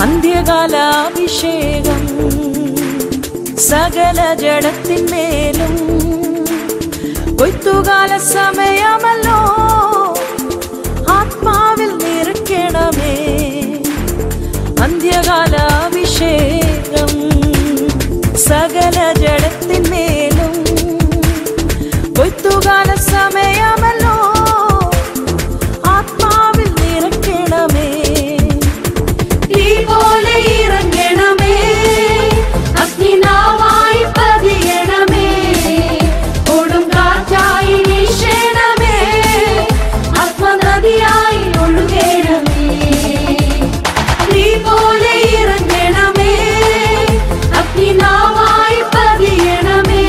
അന്ത്യകാലാഭിഷേകം സകല ജഡത്തിന്മേലും കൊയ്ത്തുകാല സമയമല്ലോ ആത്മാവിൽ നിറയ്ക്കണമേ. അന്ത്യകാലാഭിഷേകം സകല ജഡത്തിന്മേലും കൊയ്ത്തുകാല സമയമല്ലോ ആത്മാവിൽ നിറയ്ക്കണമേ. തീ പോലെ ഇറങ്ങണമേ, അഗ്നിനാവായി പതിയണമേ, കൊടുങ്കാറ്റായി വീശണമേ, ആത്മനദിയായി ഒഴുകണമേ. തീ പോലെ ഇറങ്ങണമേ, അഗ്നിനാവായി പതിയണമേ,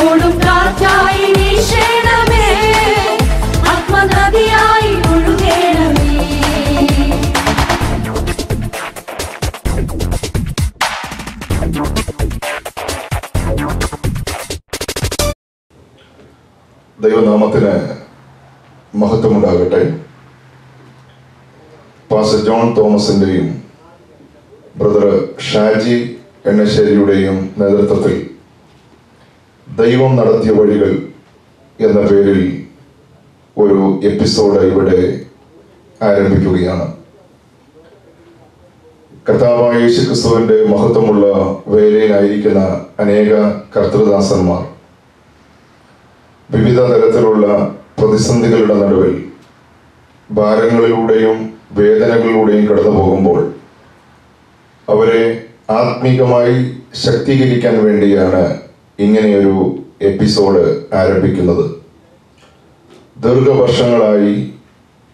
കൊടുങ്കാറ്റായി വീശണമേ, ആത്മനദിയായി ഒഴുകണമേ. ദൈവനാമത്തിന് മഹത്വമുണ്ടാകട്ടെ. പാസ്റ്റർ ജോൺ തോമസിൻ്റെയും ബ്രദർ ഷാജി എണ്ണശ്ശേരിയുടെയും നേതൃത്വത്തിൽ ദൈവം നടത്തിയ വഴികൾ എന്ന പേരിൽ ഒരു എപ്പിസോഡ് ഇവിടെ ആരംഭിക്കുകയാണ്. കർത്താവായ യേശുക്രിസ്തുവിൻ്റെ മഹത്വമുള്ള വേലയിലായിരിക്കുന്ന അനേക കർത്തൃദാസന്മാർ വിവിധ തരത്തിലുള്ള പ്രതിസന്ധികളുടെ നടുവിൽ ഭാരങ്ങളിലൂടെയും വേദനകളിലൂടെയും കടന്നു പോകുമ്പോൾ അവരെ ആത്മീകമായി ശക്തീകരിക്കാൻ വേണ്ടിയാണ് ഇങ്ങനെയൊരു എപ്പിസോഡ് ആരംഭിക്കുന്നത്. ദീർഘവർഷങ്ങളായി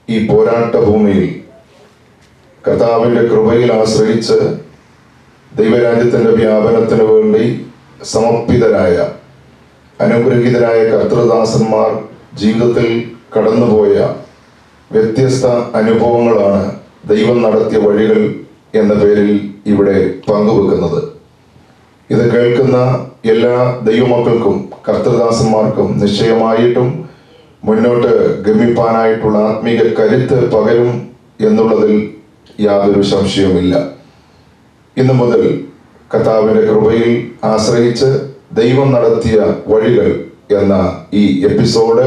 ഈ പോരാട്ട ഭൂമിയിൽ കർത്താവിൻ്റെ കൃപയിൽ ആശ്രയിച്ച് ദൈവരാജ്യത്തിൻ്റെ വ്യാപനത്തിന് വേണ്ടി സമർപ്പിതരായ അനുഗ്രഹീതരായ കർത്തൃദാസന്മാർ ജീവിതത്തിൽ കടന്നുപോയ വ്യത്യസ്ത അനുഭവങ്ങളാണ് ദൈവം നടത്തിയ വഴികൾ എന്ന പേരിൽ ഇവിടെ പങ്കുവെക്കുന്നത്. ഇത് കേൾക്കുന്ന എല്ലാ ദൈവമക്കൾക്കും കർത്തൃദാസന്മാർക്കും നിശ്ചയമായിട്ടും മുന്നോട്ട് ഗമിപ്പാനായിട്ടുള്ള ആത്മീക കരുത്ത് പകരും എന്നുള്ളതിൽ യാതൊരു സംശയവുമില്ല. ഇന്നു മുതൽ കർത്താവിൻ്റെ കൃപയിൽ ആശ്രയിച്ച് ദൈവം നടത്തിയ വഴികൾ എന്ന ഈ എപ്പിസോഡ്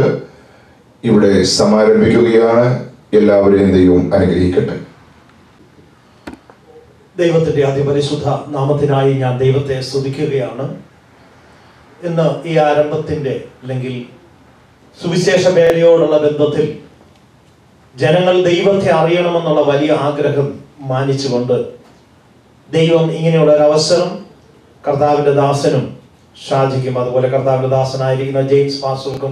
ഇവിടെ സമാരംഭിക്കുകയാണ്. എല്ലാവരെയും ദൈവം അനുഗ്രഹിക്കട്ടെ. ദൈവത്തിൻ്റെ അതിപരിശുദ്ധ നാമത്തിനായി ഞാൻ ദൈവത്തെ സ്തുതിക്കുകയാണ്. ഇന്ന് ഈ ആരംഭത്തിൻ്റെ അല്ലെങ്കിൽ സുവിശേഷ വേലയോടുള്ള ബന്ധത്തിൽ ജനങ്ങൾ ദൈവത്തെ അറിയണമെന്നുള്ള വലിയ ആഗ്രഹം മാനിച്ചുകൊണ്ട് ദൈവം ഇങ്ങനെയുള്ള ഒരു അവസരം കർത്താവിൻ്റെ ദാസനും ഷാജിക്കും അതുപോലെ കർത്താവിൻ്റെ ദാസനായിരിക്കുന്ന ജെയിംസ് പാസ്റ്റർക്കും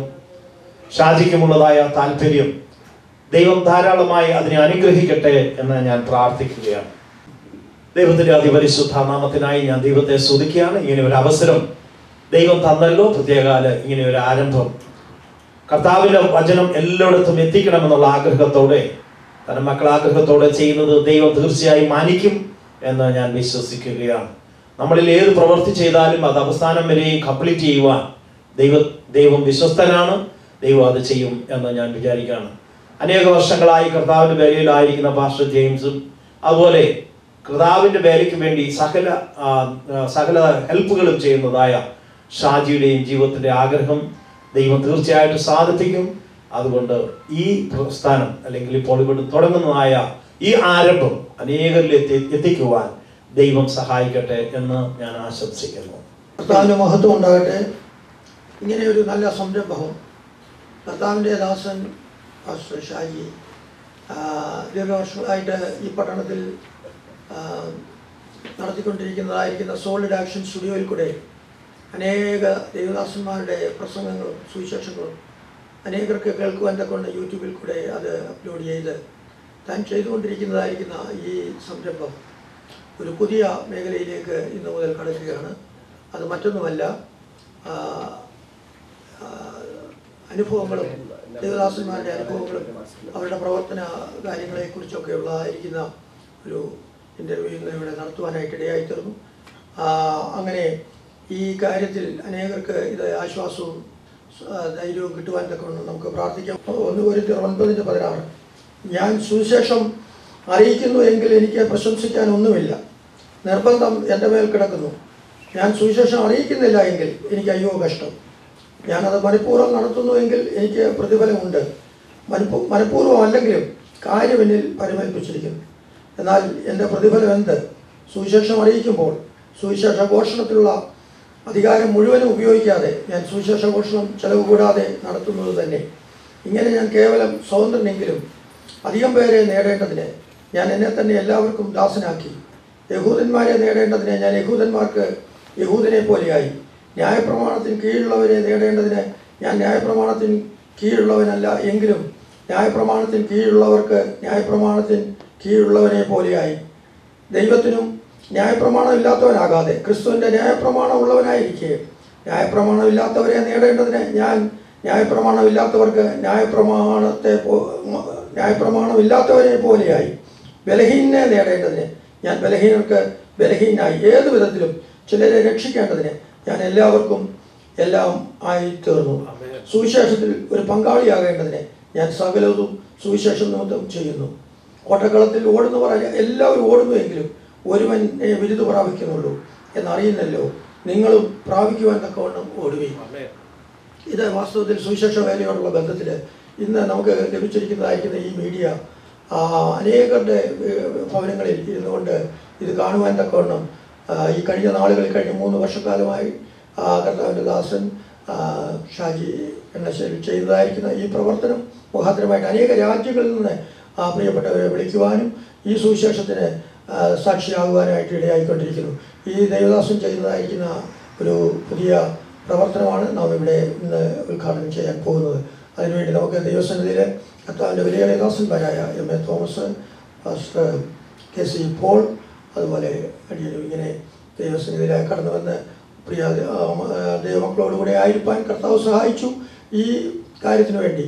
ഷാജിക്കുമുള്ളതായ താല്പര്യം ദൈവം ധാരാളമായി അതിനെ അനുഗ്രഹിക്കട്ടെ എന്ന് ഞാൻ പ്രാർത്ഥിക്കുകയാണ്. ദൈവത്തിൻ്റെ അതിപരിശുദ്ധ നാമത്തിനായി ഞാൻ ദൈവത്തെ സ്തുതിക്കുകയാണ്. ഇങ്ങനെ ഒരു അവസരം ദൈവം തന്നല്ലോ. പ്രത്യേകാല ഇങ്ങനെ ഒരു ആരംഭം കർത്താവിൻ്റെ വചനം എല്ലായിടത്തും എത്തിക്കണമെന്നുള്ള ആഗ്രഹത്തോടെ തന്റെ മക്കൾ ആഗ്രഹത്തോടെ ചെയ്യുന്നത് ദൈവം തീർച്ചയായും മാനിക്കും എന്ന് ഞാൻ വിശ്വസിക്കുകയാണ്. നമ്മളിൽ ഏത് പ്രവൃത്തി ചെയ്താലും അത് അവസാനം വരെയും കംപ്ലീറ്റ് ചെയ്യുവാൻ ദൈവം വിശ്വസ്തനാണ്. ദൈവം അത് ചെയ്യും എന്ന് ഞാൻ വിചാരിക്കുകയാണ്. അനേക വർഷങ്ങളായി കർത്താവിൻ്റെ വേലയിലായിരിക്കുന്ന പാസ്റ്റർ ജെയിംസും അതുപോലെ കർത്താവിൻ്റെ വേലയ്ക്ക് വേണ്ടി സകല ഹെൽപ്പുകളും ചെയ്യുന്നതായ ഷാജിയുടെയും ജീവിതത്തിൻ്റെ ആഗ്രഹം ദൈവം തീർച്ചയായിട്ടും സാധിപ്പിക്കും. അതുകൊണ്ട് ഈ പ്രസ്ഥാനം അല്ലെങ്കിൽ ഇപ്പോൾ ഇവിടെ തുടങ്ങുന്നതായ ഈ ആരംഭം അനേകരിലേക്ക് എത്തിക്കുവാൻ ദൈവം സഹായിക്കട്ടെ എന്ന് ഞാൻ ആശംസിക്കുന്നു. കർത്താവിൻ്റെ മഹത്വം ഉണ്ടാകട്ടെ. ഇങ്ങനെ ഒരു നല്ല സംരംഭം കർത്താവിൻ്റെ ദാസൻ പാസ്റ്റർ ഷാജി ദീർഘവർഷങ്ങളായിട്ട് ഈ പട്ടണത്തിൽ നടത്തിക്കൊണ്ടിരിക്കുന്നതായിരിക്കുന്ന സോളിഡ് ആക്ഷൻ സ്റ്റുഡിയോയിൽ കൂടെ അനേക ദൈവദാസന്മാരുടെ പ്രസംഗങ്ങളും സുവിശേഷങ്ങളും അനേകർക്ക് കേൾക്കുവാൻ തക്കൊണ്ട് യൂട്യൂബിൽ കൂടെ അത് അപ്ലോഡ് ചെയ്ത് താൻ ചെയ്തുകൊണ്ടിരിക്കുന്നതായിരിക്കുന്ന ഈ സംരംഭം ഒരു പുതിയ മേഖലയിലേക്ക് ഇന്നു മുതൽ കടക്കുകയാണ്. അത് മറ്റൊന്നുമല്ല, അനുഭവങ്ങളും ദേവദാസന്മാരുടെ അനുഭവങ്ങളും അവരുടെ പ്രവർത്തന കാര്യങ്ങളെക്കുറിച്ചൊക്കെ ഉള്ളതായിരിക്കുന്ന ഒരു ഇൻ്റർവ്യൂ ഇവിടെ നടത്തുവാനായിട്ട് ഇടയായിത്തീർന്നു. അങ്ങനെ ഈ കാര്യത്തിൽ അനേകർക്ക് ഇത് ആശ്വാസവും ധൈര്യവും കിട്ടുവാൻ തക്കവണ്ണം നമുക്ക് പ്രാർത്ഥിക്കാം. 1 Corinthians 9:16 ഞാൻ സുവിശേഷം അറിയിക്കുന്നു എങ്കിൽ എനിക്ക് പ്രശംസിക്കാൻ ഒന്നുമില്ല. നിർബന്ധം എൻ്റെ മേൽ കിടക്കുന്നു. ഞാൻ സുവിശേഷം അറിയിക്കുന്നില്ല എങ്കിൽ എനിക്ക് അയ്യോ കഷ്ടം. ഞാനത് മനഃപൂർവ്വം നടത്തുന്നുവെങ്കിൽ എനിക്ക് പ്രതിഫലമുണ്ട്. മനഃപൂർവ്വം അല്ലെങ്കിലും കാര്യം എന്നിൽ പരിമേൽപ്പിച്ചിരിക്കുന്നു. എന്നാൽ എൻ്റെ പ്രതിഫലം എന്ത്? സുവിശേഷം അറിയിക്കുമ്പോൾ സുവിശേഷ ഘോഷണത്തിലുള്ള അധികാരം മുഴുവനും ഉപയോഗിക്കാതെ ഞാൻ സുവിശേഷ ഘോഷണം ചെലവ് കൂടാതെ നടത്തുന്നത് തന്നെ. ഇങ്ങനെ ഞാൻ കേവലം സ്വതന്ത്രനെങ്കിലും അധികം പേരെ നേടേണ്ടതിന് ഞാൻ എന്നെ തന്നെ എല്ലാവർക്കും ദാസനാക്കി. യഹൂദന്മാരെ നേടേണ്ടതിന് ഞാൻ യഹൂദന്മാർക്ക് യഹൂദനെ പോലെയായി. ന്യായപ്രമാണത്തിന് കീഴുള്ളവരെ നേടേണ്ടതിന് ഞാൻ ന്യായപ്രമാണത്തിന് കീഴുള്ളവനല്ല എങ്കിലും ന്യായപ്രമാണത്തിന് കീഴുള്ളവർക്ക് ന്യായപ്രമാണത്തിന് കീഴുള്ളവനെ പോലെയായി. ദൈവത്തിനും ന്യായപ്രമാണം ഇല്ലാത്തവനാകാതെ ക്രിസ്തുവിൻ്റെ ന്യായപ്രമാണം ഉള്ളവനായിരിക്കെ ന്യായപ്രമാണം ഇല്ലാത്തവരെ നേടേണ്ടതിന് ഞാൻ ന്യായപ്രമാണം ഇല്ലാത്തവർക്ക് ന്യായപ്രമാണം ഇല്ലാത്തവരെ പോലെയായി. ബലഹീനനെ നേടേണ്ടതിന് ഞാൻ ബലഹീനർക്ക് ബലഹീനായി. ഏതു വിധത്തിലും ചിലരെ രക്ഷിക്കേണ്ടതിന് ഞാൻ എല്ലാവർക്കും എല്ലാം ആയി തീർന്നു. സുവിശേഷത്തിൽ ഒരു പങ്കാളിയാകേണ്ടതിന് ഞാൻ സകലതും സുവിശേഷ നിമിത്തം ചെയ്യുന്നു. ഓട്ടക്കളത്തിൽ ഓടുന്നവർ എല്ലാവരും ഓടുന്നുവെങ്കിലും ഒരുവൻ ബിരുദ പ്രാപിക്കുന്നുള്ളൂ എന്നറിയുന്നല്ലോ. നിങ്ങളും പ്രാപിക്കുവാൻ തക്കവണ്ണം ഓടുകയും. ഇത് വാസ്തവത്തിൽ സുവിശേഷ വേലയോടുള്ള ബന്ധത്തിൽ ഇന്ന് നമുക്ക് ലഭിച്ചിരിക്കുന്നതായിരിക്കുന്ന ഈ മീഡിയ അനേകരുടെ ഭവനങ്ങളിൽ ഇരുന്നുകൊണ്ട് ഇത് കാണുവാൻ തക്കവണ്ണം ഈ കഴിഞ്ഞ നാളുകളിൽ കഴിഞ്ഞ 3 വർഷക്കാലമായി കർത്താവിൻ്റെ ദാസൻ ഷാജി എണ്ണശ്ശേരി ചെയ്തതായിരിക്കുന്ന ഈ പ്രവർത്തനം മുഖാന്തരമായിട്ട് അനേക രാജ്യങ്ങളിൽ നിന്ന് പ്രിയപ്പെട്ടവരെ വിളിക്കുവാനും ഈ സുവിശേഷത്തിന് സാക്ഷിയാകുവാനായിട്ട് ഇടയായിക്കൊണ്ടിരിക്കുന്നു. ഈ ദേവദാസൻ ചെയ്യുന്നതായിരിക്കുന്ന ഒരു പുതിയ പ്രവർത്തനമാണ് നാം ഇവിടെ ഇന്ന് ഉദ്ഘാടനം ചെയ്യാൻ പോകുന്നത്. അതിനുവേണ്ടി നമുക്ക് ദൈവസന്നിധിയിൽ കർത്താവിൻ്റെ വലിയ ദാസന്മാരായ M.A. Thomas, pastor KC Paul, അതുപോലെ ഇങ്ങനെ ദൈവസന്നിധിയിലായി കടന്നു വന്ന് പ്രിയ ദൈവമക്കളോടുകൂടെ ആയിരിക്കാൻ കർത്താവ് സഹായിച്ചു. ഈ കാര്യത്തിനു വേണ്ടി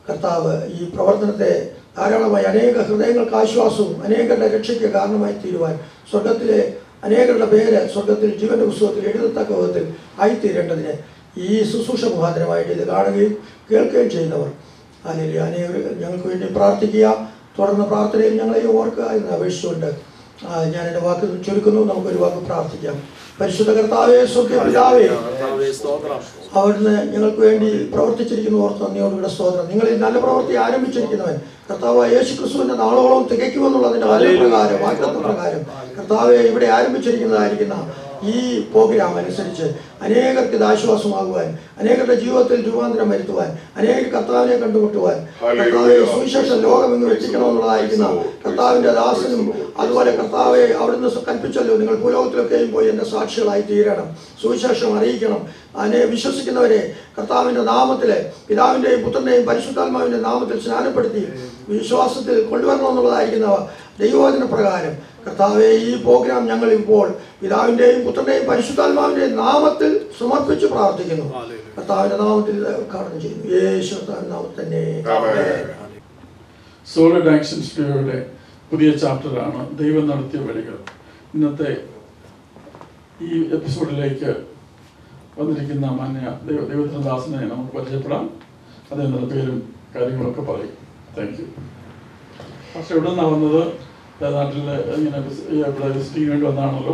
കർത്താവ് ഈ പ്രവർത്തനത്തെ ധാരാളമായി അനേക ഹൃദയങ്ങൾക്ക് ആശ്വാസവും അനേകരുടെ രക്ഷയ്ക്ക് കാരണമായി തീരുവാൻ സ്വർഗത്തിലെ അനേകരുടെ പേര് സ്വർഗത്തിൽ ജീവന്റെ പുസ്തകത്തിൽ എഴുതത്തക്ക വിധത്തിൽ ആയിത്തീരേണ്ടതിന് ഈ ശുശ്രൂഷ മുഖാന്തരമായിട്ട് ഇത് കാണുകയും കേൾക്കുകയും ചെയ്യുന്നവർ അല്ലെങ്കിൽ അനേകർ ഞങ്ങൾക്ക് വേണ്ടി പ്രാർത്ഥിക്കുക. തുടർന്ന് പ്രാർത്ഥനയിൽ ഞങ്ങളെയും ഓർക്കുക എന്ന് അപേക്ഷിച്ചുകൊണ്ട് ഞാൻ എൻ്റെ വാക്ക് ചുരുക്കുന്നു. നമുക്കൊരു വാക്ക് പ്രാർത്ഥിക്കാം. പരിശുദ്ധ കർത്താവേ, സ്വർഗ്ഗപിതാവേ, അവിടുന്ന് ഞങ്ങൾക്ക് വേണ്ടി പ്രവർത്തിച്ചിരിക്കുന്ന ഓർത്ത് നന്ദിയോടുകൂടെ സ്തോത്രം. നിങ്ങളിൽ നല്ല പ്രവൃത്തി ആരംഭിച്ചിരിക്കുന്നവൻ കർത്താവ് യേശുക്രിസ്തുവിന്റെ നാളോളം തികയ്ക്കുമെന്നുള്ളതിന്റെ വചനപ്രകാരം വാഗ്ദത്തപ്രകാരം കർത്താവെ ഇവിടെ ആരംഭിച്ചിരിക്കുന്നതായിരിക്കുന്ന ഈ പ്രോഗ്രാം അനുസരിച്ച് അനേകർക്ക് ഇത് ആശ്വാസമാകുവാൻ, അനേകരുടെ ജീവിതത്തിൽ രൂപാന്തരം വരുത്തുവാൻ, അനേക കർത്താവിനെ കണ്ടുമുട്ടുവാൻ, കർത്താവെ സുവിശേഷം ലോകമെങ്ങും എത്തിക്കണമെന്നുള്ളതായിരിക്കുന്ന കർത്താവിൻ്റെ ദാസനും അതുപോലെ കർത്താവെ അവിടുന്ന് കൽപ്പിച്ചല്ലോ, നിങ്ങൾ ഭൂലോകത്തിലൊക്കെയും പോയി എൻ്റെ സാക്ഷികളായി തീരണം, സുവിശേഷം അറിയിക്കണം, അതിനെ വിശ്വസിക്കുന്നവരെ കർത്താവിൻ്റെ നാമത്തിൽ പിതാവിൻ്റെയും പുത്രൻ്റെയും പരിശുദ്ധാത്മാവിൻ്റെ നാമത്തിൽ സ്നാനപ്പെടുത്തി വിശ്വാസത്തിൽ കൊണ്ടുവരണമെന്നുള്ളതായിരിക്കുന്ന ദൈവവചന പ്രകാരം കർത്താവെ ഈ പ്രോഗ്രാം ഞങ്ങൾ ഇപ്പോൾ പിതാവിൻ്റെയും പുത്രൻ്റെയും പരിശുദ്ധാത്മാവിൻ്റെയും നാമത്തിൽ സമർപ്പിച്ച് പ്രാർത്ഥിക്കുന്നു. കർത്താവിൻ്റെ നാമത്തിൽ ഉദ്ഘാടനം ചെയ്യുന്നു. യേശു നാമത്തിൽ തന്നെ. സോളിഡ് ആക്ഷൻ സ്റ്റുഡിയോയുടെ പുതിയ ചാപ്റ്ററാണ് ദൈവം നടത്തിയ വഴികൾ. ഇന്നത്തെ ഈ എപ്പിസോഡിലേക്ക് വന്നിരിക്കുന്ന മാന്യ ദൈവത്തിൻ്റെ ദാസനെ നമുക്ക് പരിചയപ്പെടാം. അദ്ദേഹത്തിൻ്റെ പേരും കാര്യങ്ങളൊക്കെ പറയും. Thank you. പക്ഷെ ഇവിടെ നിന്നാണ് വന്നത്? നാട്ടിൽ ഇങ്ങനെ ഇവിടെ വിസിറ്റിംഗ് വേണ്ടി വന്നാണല്ലോ.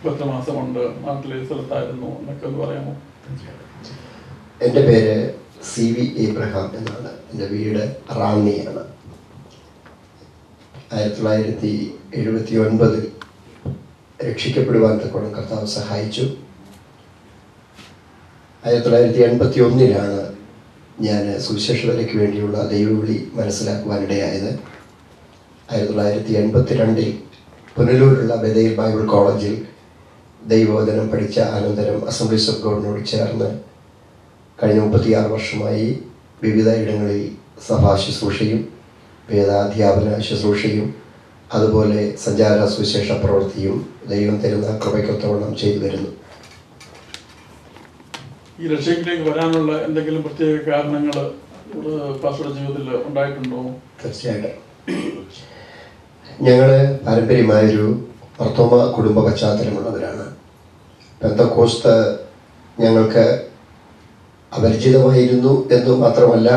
10 മാസമുണ്ട് നാട്ടിലെ സ്ഥലത്തായിരുന്നു എന്നൊക്കെ ഒന്ന് പറയാമോ? എൻ്റെ പേര് CV ഏബ്രഹാം എന്നാണ്. എൻ്റെ വീട് റാന്നിയാണ്. 1979 രക്ഷിക്കപ്പെടുവാൻ തക്കോണം കർത്താവ് സഹായിച്ചു. 1981 ഞാൻ സുവിശേഷ വേലയ്ക്ക് വേണ്ടിയുള്ള ദൈവവിളി മനസ്സിലാക്കുവാനിടയായത്. 1982 പുനലൂരുള്ള ബഥേൽ ബൈബിൾ കോളേജിൽ ദൈവവചനം പഠിച്ച അനന്തരം അസംബ്ലീസ് ഓഫ് ഗോഡിനോട് ചേർന്ന് കഴിഞ്ഞ 36 വർഷമായി വിവിധ ഇടങ്ങളിൽ സഭാ ശുശ്രൂഷയും വേദാധ്യാപന ശുശ്രൂഷയും അതുപോലെ സഞ്ചാര സുവിശേഷ പ്രവൃത്തിയും ദൈവം തരുന്ന കൃപയ്ക്കൊത്തവണ്ണം ചെയ്തു വരുന്നു. ഈ രക്ഷയിലേക്ക് വരാനുള്ള എന്തെങ്കിലും പ്രത്യേക കാരണങ്ങൾ പാസ്റ്ററുടെ ജീവിതത്തിൽ ഉണ്ടായിട്ടുണ്ടോ? തീർച്ചയായിട്ടും. ഞങ്ങൾ പാരമ്പര്യമായൊരു മർത്തോമ കുടുംബ പശ്ചാത്തലമുള്ളവരാണ്. പെന്തക്കോസ്ത് ഞങ്ങൾക്ക് അപരിചിതമായിരുന്നു എന്നു മാത്രമല്ല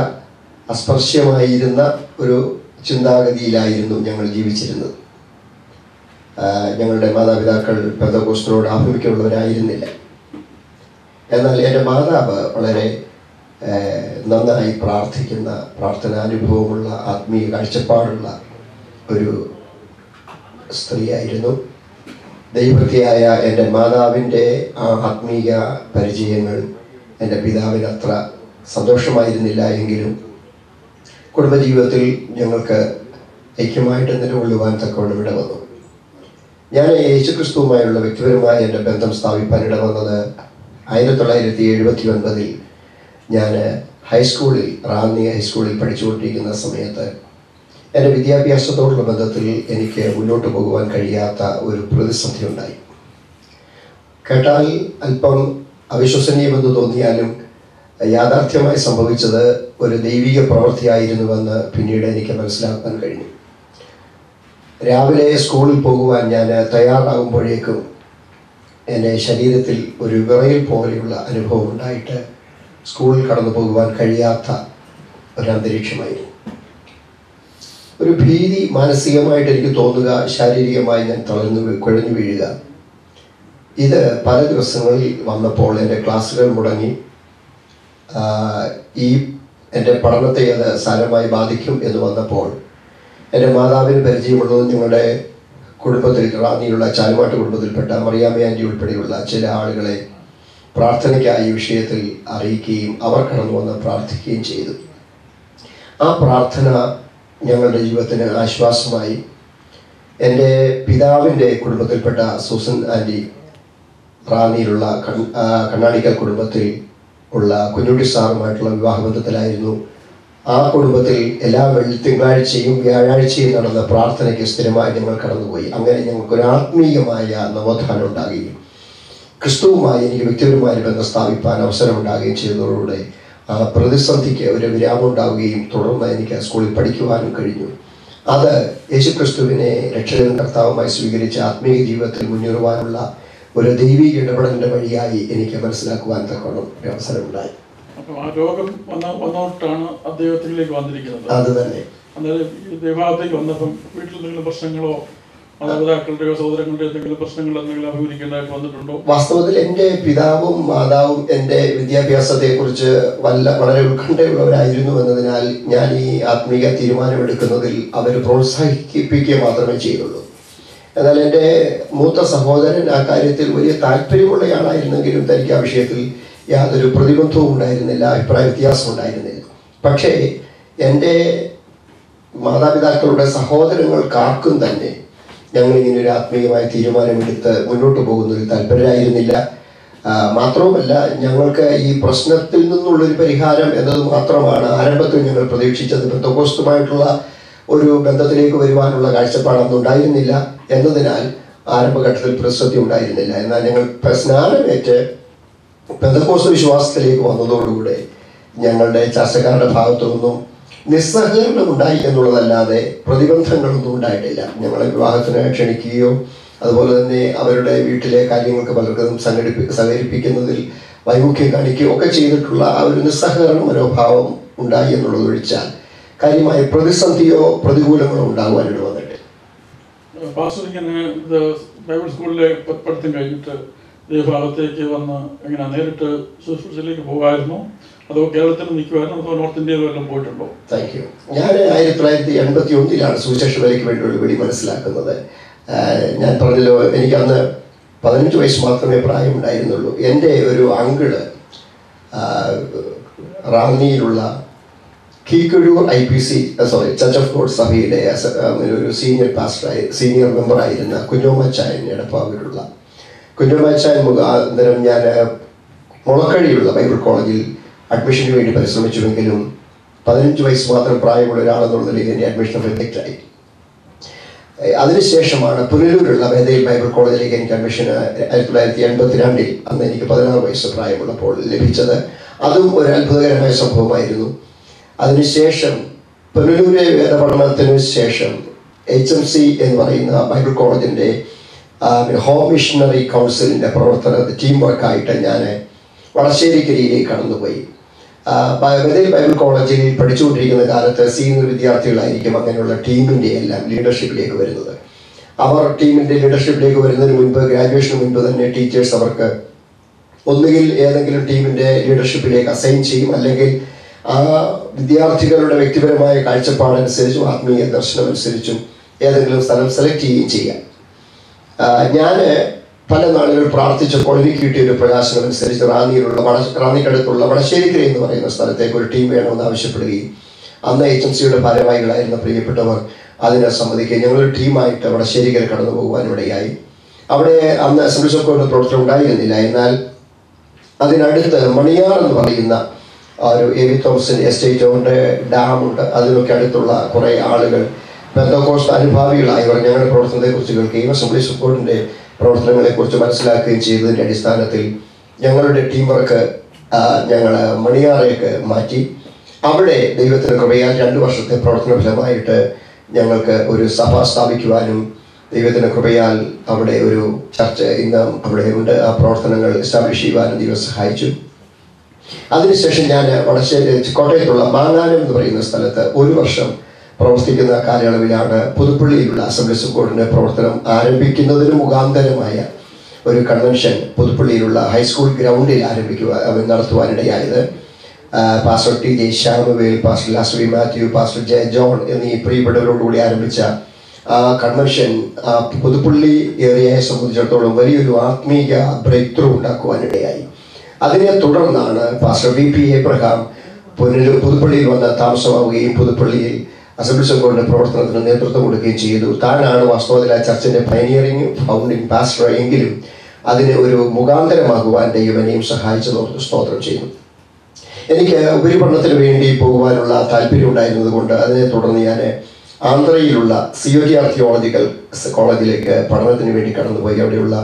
അസ്പർശ്യമായിരുന്ന ഒരു ചിന്താഗതിയിലായിരുന്നു ഞങ്ങൾ ജീവിച്ചിരുന്നത്. ഞങ്ങളുടെ മാതാപിതാക്കൾ പെന്തക്കോസ്തിനോട് ആഭിമുഖ്യമുള്ളവരായിരുന്നില്ല. എന്നാൽ എൻ്റെ മാതാവ് വളരെ നന്നായി പ്രാർത്ഥിക്കുന്ന, പ്രാർത്ഥനാനുഭവമുള്ള, ആത്മീയ കാഴ്ചപ്പാടുള്ള ഒരു സ്ത്രീയായിരുന്നു. ദൈവഭക്തിയായ എൻ്റെ മാതാവിൻ്റെ ആ ആത്മീയ പരിചയങ്ങൾ എൻ്റെ പിതാവിന് അത്ര സന്തോഷമായിരുന്നില്ല എങ്കിലും കുടുംബജീവിതത്തിൽ ഞങ്ങൾക്ക് ഐക്യമായിട്ട് നിലകൊള്ളുവാൻ തക്കവണ്ണം ഇടവന്നു. ഞാൻ യേശുക്രിസ്തുവുമായുള്ള വ്യക്തിപരമായ എൻ്റെ ബന്ധം സ്ഥാപിക്കാൻ ഇടവന്നത് 1979 ഞാൻ ഹൈസ്കൂളിൽ, റാന്നി ഹൈസ്കൂളിൽ പഠിച്ചുകൊണ്ടിരിക്കുന്ന സമയത്ത് എൻ്റെ വിദ്യാഭ്യാസത്തോടുള്ള ബന്ധത്തിൽ എനിക്ക് മുന്നോട്ട് പോകുവാൻ കഴിയാത്ത ഒരു പ്രതിസന്ധി ഉണ്ടായി. കേട്ടാൽ അല്പം അവിശ്വസനീയമെന്ന് തോന്നിയാലും യാഥാർത്ഥ്യമായി സംഭവിച്ചത് ഒരു ദൈവിക പ്രവൃത്തിയായിരുന്നുവെന്ന് പിന്നീട് എനിക്ക് മനസ്സിലാക്കാൻ കഴിഞ്ഞു. രാവിലെ സ്കൂളിൽ പോകുവാൻ ഞാൻ തയ്യാറാകുമ്പോഴേക്കും എൻ്റെ ശരീരത്തിൽ ഒരു വിറയൽ പോലെയുള്ള അനുഭവം ഉണ്ടായിട്ട് സ്കൂളിൽ കടന്നു പോകുവാൻ കഴിയാത്ത ഒരന്തരീക്ഷമായിരുന്നു. ഒരു ഭീതി മാനസികമായിട്ട് എനിക്ക് തോന്നുക, ശാരീരികമായി ഞാൻ കുഴഞ്ഞു വീഴുക. ഇത് പല ദിവസങ്ങളിൽ വന്നപ്പോൾ എൻ്റെ ക്ലാസ്സുകൾ മുടങ്ങി. ഈ എൻ്റെ പഠനത്തെ അത് സാരമായി ബാധിക്കും എന്ന് വന്നപ്പോൾ എൻ്റെ മാതാവിന് പരിചയമുള്ളതും ഞങ്ങളുടെ കുടുംബത്തിൽ, റാന്നിയിലുള്ള ചാലുമാട്ട് കുടുംബത്തിൽപ്പെട്ട മറിയാമ്മ ആൻറ്റി ഉൾപ്പെടെയുള്ള ചില ആളുകളെ പ്രാർത്ഥനയ്ക്കായി ഈ വിഷയത്തിൽ അറിയിക്കുകയും അവർ കടന്നു വന്ന് പ്രാർത്ഥിക്കുകയും ചെയ്തു. ആ പ്രാർത്ഥന ഞങ്ങളുടെ ജീവിതത്തിന് ആശ്വാസമായി. എൻ്റെ പിതാവിൻ്റെ കുടുംബത്തിൽപ്പെട്ട സൂസൻ ആൻറ്റി റാന്നിയിലുള്ള കണ്ണാടിക്കൽ കുടുംബത്തിൽ ഉള്ള കുഞ്ഞുട്ടി സാറുമായിട്ടുള്ള വിവാഹബന്ധത്തിലായിരുന്നു. ആ കുടുംബത്തിൽ എല്ലാ തിങ്കളാഴ്ചയും വ്യാഴാഴ്ചയും നടന്ന പ്രാർത്ഥനയ്ക്ക് സ്ഥിരമായി ഞങ്ങൾ കടന്നുപോയി. അങ്ങനെ ഞങ്ങൾക്കൊരു ആത്മീയമായ നവോത്ഥാനം ഉണ്ടാകുകയും ക്രിസ്തുവുമായി എനിക്ക് വ്യക്തിപരമായ ബന്ധം സ്ഥാപിക്കാൻ അവസരമുണ്ടാകുകയും ചെയ്തതോടുകൂടെ ആ പ്രതിസന്ധിക്ക് ഒരു വിരാമം ഉണ്ടാവുകയും തുടർന്ന് എനിക്ക് സ്കൂളിൽ പഠിക്കുവാനും കഴിഞ്ഞു. അത് യേശുക്രിസ്തുവിനെ രക്ഷകനും കർത്താവുമായി സ്വീകരിച്ച ആത്മീയ ജീവിതത്തിൽ മുന്നേറുവാനുള്ള ഒരു ദൈവിക ഇടപെടലിൻ്റെ വഴിയായി എനിക്ക് മനസ്സിലാക്കുവാൻ തക്കോണം ഒരു അവസരമുണ്ടായി. അപ്പം ആ രോഗം വന്നോട്ടാണ് അദ്ദേഹത്തിലേക്ക് വന്നിരിക്കുന്നത്. അത് തന്നെ. അന്നേരം ഈ വിവാഹത്തേക്ക് വന്നപ്പം വീട്ടിൽ എന്തെങ്കിലും പ്രശ്നങ്ങളോ മാതാപിതാക്കളുടെയോ സഹോദരങ്ങളുടെയോ എന്തെങ്കിലും പ്രശ്നങ്ങൾ എന്തെങ്കിലും അഭിമുഖീകരിക്കേണ്ടതായിട്ട് വന്നിട്ടുണ്ടോ? വാസ്തവത്തിൽ എൻ്റെ പിതാവും മാതാവും എൻ്റെ വിദ്യാഭ്യാസത്തെക്കുറിച്ച് വളരെ ഉത്കണ്ഠയുള്ളവരായിരുന്നു എന്നതിനാൽ ഞാൻ ഈ ആത്മീയ തീരുമാനമെടുക്കുന്നതിൽ അവർ പ്രോത്സാഹിപ്പിക്കുക മാത്രമേ ചെയ്തുള്ളൂ. എന്നാൽ എൻ്റെ മൂത്ത സഹോദരൻ ആ കാര്യത്തിൽ വലിയ താല്പര്യമുള്ളയാളായിരുന്നെങ്കിലും തനിക്ക് ആ വിഷയത്തിൽ യാതൊരു പ്രതിബന്ധവും ഉണ്ടായിരുന്നില്ല, അഭിപ്രായ വ്യത്യാസം ഉണ്ടായിരുന്നില്ല. പക്ഷേ എൻ്റെ മാതാപിതാക്കളുടെ സഹോദരങ്ങൾക്കാർക്കും തന്നെ ഞങ്ങളിങ്ങനെ ഒരു ആത്മീയമായ തീരുമാനമെടുത്ത് മുന്നോട്ട് പോകുന്നതിൽ താല്പര്യമായിരുന്നില്ല. മാത്രവുമല്ല, ഞങ്ങൾക്ക് ഈ പ്രശ്നത്തിൽ നിന്നുള്ളൊരു പരിഹാരം എന്നത് മാത്രമാണ് ആരംഭത്തിൽ ഞങ്ങൾ പ്രതീക്ഷിച്ചത്. പെന്തക്കോസ്തുമായിട്ടുള്ള ഒരു ബന്ധത്തിലേക്ക് വരുവാനുള്ള കാഴ്ചപ്പാട് അന്നുണ്ടായിരുന്നില്ല എന്നതിനാൽ ആരംഭഘട്ടത്തിൽ പ്രതിസന്ധി ഉണ്ടായിരുന്നില്ല. എന്നാൽ ഞങ്ങൾ സ്നാനമേറ്റ് പെന്തക്കോസ്ത് വിശ്വാസത്തിലേക്ക് വന്നതോടുകൂടെ ഞങ്ങളുടെ ചർച്ചക്കാരുടെ ഭാഗത്തു നിന്നും നിസ്സഹകരണം ഉണ്ടായി എന്നുള്ളതല്ലാതെ പ്രതിബന്ധങ്ങളൊന്നും ഉണ്ടായിട്ടില്ല. ഞങ്ങളെ വിവാഹത്തിന് ക്ഷണിക്കുകയോ അതുപോലെ തന്നെ അവരുടെ വീട്ടിലെ കാര്യങ്ങൾക്ക് പലർക്കും സഹകരിപ്പിക്കുന്നതിൽ വൈമുഖ്യം കാണിക്കുകയോ ഒക്കെ ചെയ്തിട്ടുള്ള ആ ഒരു നിസ്സഹകരണ മനോഭാവം ഉണ്ടായി എന്നുള്ളത് ഒഴിച്ചാൽ കാര്യമായ പ്രതിസന്ധിയോ പ്രതികൂലങ്ങളോ ഉണ്ടാകുവാനിട വന്നിട്ട്. പാസ്റ്റർ ഇങ്ങനെ ഇത് ബൈബിൾ സ്കൂളിലെ പഠിത്തം കഴിഞ്ഞിട്ട് ഭാഗത്തേക്ക് വന്ന് എങ്ങനെ നേരിട്ട് ശുശ്രൂഷയിലേക്ക് പോകുമായിരുന്നു, അതോ കേരളത്തിൽ നിൽക്കുമായിരുന്നു, അതോ നോർത്ത് ഇന്ത്യയിലും എല്ലാം പോയിട്ടുണ്ടോ? Thank you. ഞാൻ 1981 സുവിശേഷ വേലയ്ക്ക് വേണ്ടിയുള്ള വിളി മനസ്സിലാക്കുന്നത്. ഞാൻ പറഞ്ഞല്ലോ, എനിക്കന്ന് 15 വയസ്സ് മാത്രമേ പ്രായമുണ്ടായിരുന്നുള്ളൂ. എൻ്റെ ഒരു അങ്കിള് റാന്നിയിലുള്ള Keekkazhoor IPC church of God സഭയിലെ ഒരു സീനിയർ മെമ്പറായിരുന്ന കുഞ്ഞോമ്മച്ചായൻ, എടപ്പാവിലുള്ള കുഞ്ഞോമ്മച്ചായൻ മുഖാന്തരം ഞാൻ മുളക്കഴിയുള്ള ബൈബിൾ കോളേജിൽ അഡ്മിഷന് വേണ്ടി പരിശ്രമിച്ചുവെങ്കിലും 15 വയസ്സ് മാത്രം പ്രായമുള്ള ഒരാളെന്നുള്ള നിലയിൽ എൻ്റെ അഡ്മിഷൻ റിജക്റ്റായി. അതിനുശേഷമാണ് പുനലൂരുള്ള ബേതേൽ ബൈബിൾ കോളേജിലേക്ക് എനിക്ക് അഡ്മിഷൻ 1982 അന്ന് എനിക്ക് 16 വയസ്സ് പ്രായമുള്ളപ്പോൾ ലഭിച്ചത്. അതും ഒരു അത്ഭുതകരമായ സംഭവമായിരുന്നു. അതിനുശേഷം പുനലൂരെ വേദപഠനത്തിന് ശേഷം HMC എന്ന് പറയുന്ന ബൈബിൾ കോളേജിൻ്റെ ഹോം മിഷണറി കൗൺസിലിൻ്റെ പ്രവർത്തന ടീം വർക്കായിട്ട് ഞാൻ വളശ്ശേരിക്കരിയിലേക്ക് കടന്നുപോയി. ബഥേൽ ബൈബിൾ കോളേജിൽ പഠിച്ചുകൊണ്ടിരിക്കുന്ന കാലത്ത് സീനിയർ വിദ്യാർത്ഥികളായിരിക്കും അങ്ങനെയുള്ള ടീമിൻ്റെ എല്ലാം ലീഡർഷിപ്പിലേക്ക് വരുന്നത്. അവർ ടീമിൻ്റെ ലീഡർഷിപ്പിലേക്ക് വരുന്നതിന് മുൻപ്, ഗ്രാജുവേഷന് മുൻപ് തന്നെ ടീച്ചേഴ്സ് അവർക്ക് ഒന്നുകിൽ ഏതെങ്കിലും ടീമിൻ്റെ ലീഡർഷിപ്പിലേക്ക് അസൈൻ ചെയ്യും, അല്ലെങ്കിൽ ആ വിദ്യാർത്ഥികളുടെ വ്യക്തിപരമായ കാഴ്ചപ്പാടനുസരിച്ചും ആത്മീയ ദർശനം അനുസരിച്ചും ഏതെങ്കിലും സ്ഥലം സെലക്ട് ചെയ്യുകയും ചെയ്യാം. ഞാൻ പല നാളുകൾ പ്രാർത്ഥിച്ചപ്പോൾ എനിക്ക് കിട്ടിയൊരു പ്രകാശനം അനുസരിച്ച് റാന്നിക്കടുത്തുള്ള വടശ്ശേരിക്കര എന്ന് പറയുന്ന സ്ഥലത്തേക്ക് ഒരു ടീം വേണമെന്ന് ആവശ്യപ്പെടുകയും അന്ന് ഏജൻസിയുടെ ഭാരവാഹികളായിരുന്ന പ്രിയപ്പെട്ടവർ അതിനെ സമ്മതിക്കുകയും ഞങ്ങളൊരു ടീമായിട്ട് വടശ്ശേരിക്കര കടന്നു പോകുവാനിടയായി. അവിടെ അന്ന് അസംബ്ലീസ് ഓഫ് ഗോഡിന്റെ പ്രവർത്തനം ഉണ്ടായിരുന്നില്ല. എന്നാൽ അതിനടുത്ത് മണിയാർ എന്ന് പറയുന്ന ഒരു എ.വി. തോമസിൻ്റെ എസ്റ്റേറ്റ് ഉണ്ട്, ഡാമുണ്ട്. അതിനൊക്കെ അടുത്തുള്ള കുറേ ആളുകൾ പെന്തക്കോസ്ത് അനുഭാവികളായവർ ഞങ്ങളുടെ പ്രവർത്തനത്തെക്കുറിച്ച് കേൾക്കുകയും അസംബ്ലീസ് ഓഫ് ഗോഡിൻ്റെ പ്രവർത്തനങ്ങളെക്കുറിച്ച് മനസ്സിലാക്കുകയും ചെയ്തതിൻ്റെ അടിസ്ഥാനത്തിൽ ഞങ്ങളുടെ ടീം വർക്ക് ഞങ്ങൾ മണിയാറേക്ക് മാറ്റി. അവിടെ ദൈവത്തിൻ്റെ കൃപയാൽ 2 വർഷത്തെ പ്രവർത്തന ഫലമായിട്ട് ഞങ്ങൾക്ക് ഒരു സഭ സ്ഥാപിക്കുവാനും ദൈവത്തിൻ്റെ കൃപയാൽ അവിടെ ഒരു ചർച്ച് ഇന്ന് അവിടെ ഉണ്ട്. ആ പ്രവർത്തനങ്ങൾ എസ്റ്റാബ്ലിഷ് ചെയ്യുവാനും ദൈവം സഹായിച്ചു. അതിനുശേഷം ഞാൻ കോട്ടയത്തുള്ള മാങ്ങാനം എന്ന് പറയുന്ന സ്ഥലത്ത് 1 വർഷം പ്രവർത്തിക്കുന്ന കാലയളവിലാണ് പുതുപ്പള്ളിയിലുള്ള അസംബ്ലീസ് ഓഫ് ഗോഡിൻ്റെ പ്രവർത്തനം ആരംഭിക്കുന്നതിന് മുഖാന്തരമായ ഒരു കൺവെൻഷൻ പുതുപ്പള്ളിയിലുള്ള ഹൈസ്കൂൾ ഗ്രൗണ്ടിൽ നടത്തുവാനിടയായത്. Pastor T J. Samuel, pastor Lasvi Mathew, pastor J John എന്നീ പ്രിയപ്പെട്ടവരോടുകൂടി ആരംഭിച്ച ആ കൺവെൻഷൻ പുതുപ്പള്ളി ഏരിയയെ സംബന്ധിച്ചിടത്തോളം വലിയൊരു ആത്മീയ ബ്രേക്ക് ത്രൂ ഉണ്ടാക്കുവാനിടയായി. അതിനെ തുടർന്നാണ് പാസ്റ്റർ വി.പി. എബ്രഹാം പുതുപ്പള്ളിയിൽ വന്ന് താമസമാവുകയും പുതുപ്പള്ളിയിൽ അസംബ്ലീസ് ഓഫ് ഗോഡിന്റെ പ്രവർത്തനത്തിന് നേതൃത്വം കൊടുക്കുകയും ചെയ്തു. താനാണ് വാസ്തവത്തിൽ ആ ചർച്ചിന്റെ പയനിയറിംഗ് ഫൗണ്ടിംഗ് പാസ്റ്റർ എങ്കിലും അതിന് ഒരു മുഖാന്തരമാകുവാൻ ദൈവനെയും സഹായിച്ചതോർത്ത് സ്തോത്രം ചെയ്യുന്നു. എനിക്ക് ഉപരിപഠനത്തിന് വേണ്ടി പോകുവാനുള്ള താല്പര്യം ഉണ്ടായിരുന്നത് കൊണ്ട് അതിനെ തുടർന്ന് ഞാൻ ആന്ധ്രയിലുള്ള COGR തിയോളജിക്കൽ കോളേജിലേക്ക് പഠനത്തിന് വേണ്ടി കടന്നുപോയി. അവിടെയുള്ള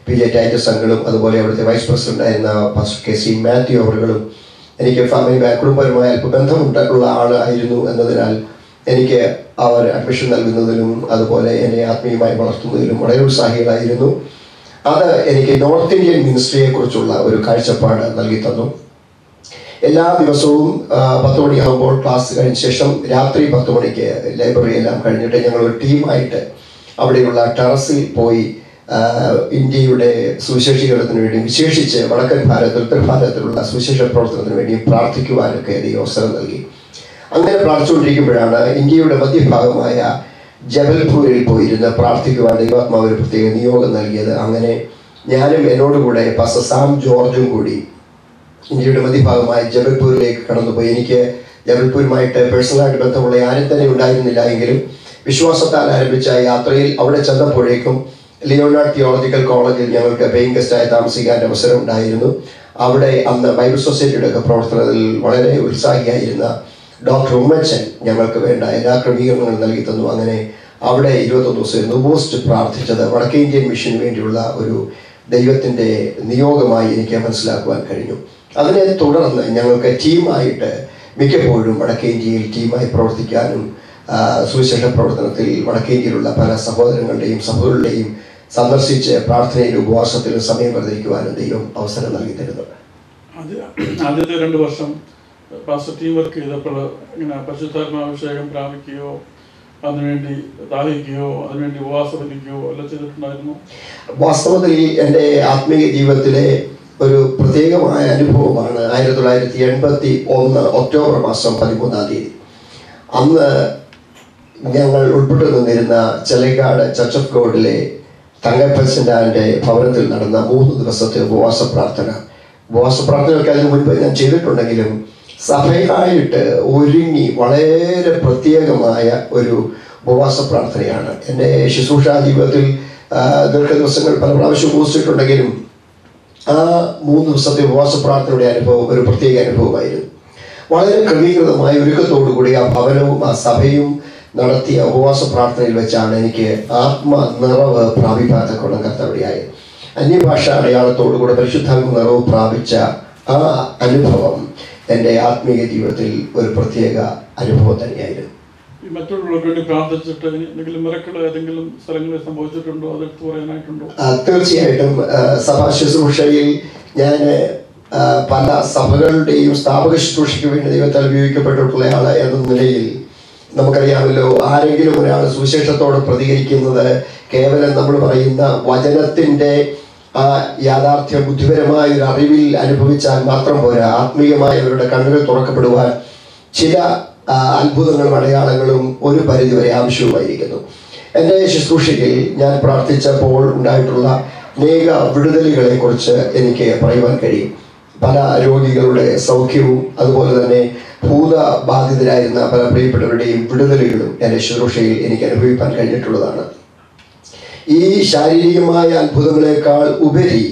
P.J. ടൈറ്റസ് അങ്കിളും അതുപോലെ അവിടുത്തെ വൈസ് പ്രസിഡന്റ് ആയിരുന്ന പാസ്റ്റർ K.C. മാത്യു അവറുകളും എനിക്ക് കുടുംബപരമായ അല്പ ബന്ധമുള്ള ആളായിരുന്നു എന്നതിനാൽ എനിക്ക് അവർ അഡ്മിഷൻ നൽകുന്നതിലും അതുപോലെ എന്നെ ആത്മീയമായി വളർത്തുന്നതിലും വളരെ ഉത്സാഹികളായിരുന്നു. അത് എനിക്ക് നോർത്ത് ഇന്ത്യൻ മിനിസ്ട്രിയെക്കുറിച്ചുള്ള ഒരു കാഴ്ചപ്പാട് നൽകി തന്നു. എല്ലാ ദിവസവും 10 മണിയാകുമ്പോൾ ക്ലാസ് കഴിഞ്ഞ ശേഷം രാത്രി 10 മണിക്ക് ലൈബ്രറി എല്ലാം കഴിഞ്ഞിട്ട് ഞങ്ങൾ ഒരു ടീമായിട്ട് അവിടെയുള്ള ടെറസിൽ പോയി ഇന്ത്യയുടെ സുവിശേഷീകരണത്തിന് വേണ്ടി, വിശേഷിച്ച് വടക്കൻ ഭാരതത്തിൽ ഉത്തര ഭാരതത്തിലുള്ള സുവിശേഷ പ്രവർത്തനത്തിന് വേണ്ടി പ്രാർത്ഥിക്കുവാനൊക്കെ ദൈവം അവസരം നൽകി. അങ്ങനെ പ്രാർത്ഥിച്ചുകൊണ്ടിരിക്കുമ്പോഴാണ് ഇന്ത്യയുടെ മധ്യഭാഗമായ ജബൽപൂരിൽ പോയിരുന്ന് പ്രാർത്ഥിക്കുവാൻ ദൈവാത്മാവ് ഒരു പ്രത്യേക നിയോഗം നൽകിയത്. അങ്ങനെ ഞാനും എന്നോടുകൂടെ പാസ്റ്റർ സാം ജോർജും കൂടി ഇന്ത്യയുടെ മധ്യഭാഗമായ ജബൽപൂരിലേക്ക് കടന്നുപോയി. എനിക്ക് ജബൽപൂരുമായിട്ട് പേഴ്സണലായിട്ട് ബന്ധമുള്ള ആരും തന്നെ ഉണ്ടായിരുന്നില്ല. എങ്കിലും വിശ്വാസത്താൽ ആരംഭിച്ച യാത്രയിൽ അവിടെ ചെന്നപ്പോഴേക്കും ലിയോണാർഡ് തിയോളജിക്കൽ കോളേജിൽ ഞങ്ങൾക്ക് പെയിൻ ഗസ്റ്റായി താമസിക്കാൻ അവസരം ഉണ്ടായിരുന്നു. അവിടെ അന്ന് ബൈബിൾ സൊസൈറ്റിയുടെ ഒക്കെ പ്രവർത്തനത്തിൽ വളരെ ഉത്സാഹിയായിരുന്ന ഡോക്ടർ ഉമ്മച്ചൻ ഞങ്ങൾക്ക് വേണ്ട എല്ലാ ക്രമീകരണങ്ങളും നൽകി തന്നു. അങ്ങനെ അവിടെ 21 ദിവസം ഉപവസിച്ച് പ്രാർത്ഥിച്ചത് വടക്കേ ഇന്ത്യൻ മിഷന് വേണ്ടിയുള്ള ഒരു ദൈവത്തിൻ്റെ നിയോഗമായി എനിക്ക് മനസ്സിലാക്കുവാൻ കഴിഞ്ഞു. അതിനെ തുടർന്ന് ഞങ്ങൾക്ക് ടീമായിട്ട് മിക്കപ്പോഴും വടക്കേ ഇന്ത്യയിൽ ടീമായി പ്രവർത്തിക്കാനും സുവിശേഷ പ്രവർത്തനത്തിൽ വടക്കേ ഇന്ത്യയിലുള്ള പല സഹോദരങ്ങളുടെയും സഭകളുടെയും സന്ദർശിച്ച് പ്രാർത്ഥനയിലും ഉപവാസത്തിലും സമയം വർദ്ധിക്കുവാനും ദൈവം അവസരം നൽകി തരുന്നുണ്ട്. ആദ്യത്തെ 2 വർഷം പാസ്റ്റർ ടീം വർക്ക് ചെയ്തപ്പോൾ ഇങ്ങനെ പരിശുദ്ധാത്മാഭിഷേകം പ്രാപിക്കുകയോ അതിനുവേണ്ടി ദാഹിക്കുകയോ അതിനുവേണ്ടി ഉപവാസമിരിക്കുകയോ എല്ലാം ചെയ്തിട്ടുണ്ടായിരുന്നു? വാസ്തവത്തിൽ എൻ്റെ ആത്മീയ ജീവിതത്തിലെ ഒരു പ്രത്യേകമായ അനുഭവമാണ് 1981 ഒക്ടോബർ മാസം 13-ാം തീയതി. അന്ന് ഞങ്ങൾ ഉൾപ്പെട്ടു നിന്നിരുന്ന ചെലക്കാട് ചർച്ച് ഓഫ് ഗോഡിലെ തങ്കപ്പച്ചൻ്റെ ഭവനത്തിൽ നടന്ന 3 ദിവസത്തെ ഉപവാസ പ്രാർത്ഥനയൊക്കെ അതിന് മുൻപ് ഞാൻ ചെയ്തിട്ടുണ്ടെങ്കിലും സഭയായിട്ട് ഒരുങ്ങി വളരെ പ്രത്യേകമായ ഒരു ഉപവാസ പ്രാർത്ഥനയാണ്. എൻ്റെ ശുശ്രൂഷാ ജീവിതത്തിൽ ദീർഘദിവസങ്ങൾ പല പ്രാവശ്യം ഉപവസിച്ചിട്ടുണ്ടെങ്കിലും ആ 3 ദിവസത്തെ ഉപവാസ പ്രാർത്ഥനയുടെ അനുഭവം ഒരു പ്രത്യേക അനുഭവമായിരുന്നു. വളരെ ക്രമീകൃതമായ ഒരുക്കത്തോടുകൂടി ആ ഭവനവും ആ സഭയും നടത്തിയ ഉപവാസ പ്രാർത്ഥനയിൽ വെച്ചാണ് എനിക്ക് ആത്മനിറവ് പ്രാപിക്കാത്തക്കോണം കർത്താവിടെയായത്. അന്യഭാഷ അടയാളത്തോടുകൂടെ പരിശുദ്ധാത്മ നിറവ് പ്രാപിച്ച ആ അനുഭവം എൻ്റെ ആത്മീയ ജീവിതത്തിൽ ഒരു പ്രത്യേക അനുഭവം തന്നെയായിരുന്നു. മറ്റുള്ളവർക്ക് വേണ്ടി പ്രാർത്ഥിച്ചിട്ട് എന്തെങ്കിലും മിറക്കിൾ ഏതെങ്കിലും സ്ഥലങ്ങളിൽ സംഭവിച്ചിട്ടുണ്ടോ? അതെടുത്ത് പറയാനായിട്ടുണ്ടോ? തീർച്ചയായിട്ടും സഭാ ശുശ്രൂഷയിൽ ഞാൻ പല സഭകളുടെയും സ്ഥാപക ശുശ്രൂഷയ്ക്ക് വേണ്ടി ദൈവത്താൽ ഉപയോഗിക്കപ്പെട്ടിട്ടുള്ളയാൾ എന്ന നിലയിൽ നമുക്കറിയാമല്ലോ, ആരെങ്കിലും ഒരാൾ സുവിശേഷത്തോട് പ്രതികരിക്കുന്നത് കേവലം നമ്മൾ പറയുന്ന വചനത്തിൻ്റെ ആ യാഥാർത്ഥ്യ ബുദ്ധിപരമായ ഒരു അറിവിൽ അനുഭവിച്ചാൽ മാത്രം പോരാ. ആത്മീയമായ അവരുടെ കണ്ണുകൾ തുറക്കപ്പെടുവാൻ ചില അത്ഭുതങ്ങളും അടയാളങ്ങളും ഒരു പരിധിവരെ ആവശ്യവുമായിരിക്കുന്നു. എൻ്റെ ശുശ്രൂഷയിൽ ഞാൻ പ്രാർത്ഥിച്ചപ്പോൾ ഉണ്ടായിട്ടുള്ള അനേക വിടുതലുകളെ കുറിച്ച് എനിക്ക് പറയുവാൻ കഴിയും. പല രോഗികളുടെ സൗഖ്യവും അതുപോലെ തന്നെ ഭൂതബാധിതരായിരുന്ന പല പ്രിയപ്പെട്ടവരുടെയും വിടുതലുകളും എൻ്റെ ശുശ്രൂഷയിൽ എനിക്ക് അനുഭവിക്കാൻ കഴിഞ്ഞിട്ടുള്ളതാണ്. ഈ ശാരീരികമായ അത്ഭുതങ്ങളെക്കാൾ ഉപരി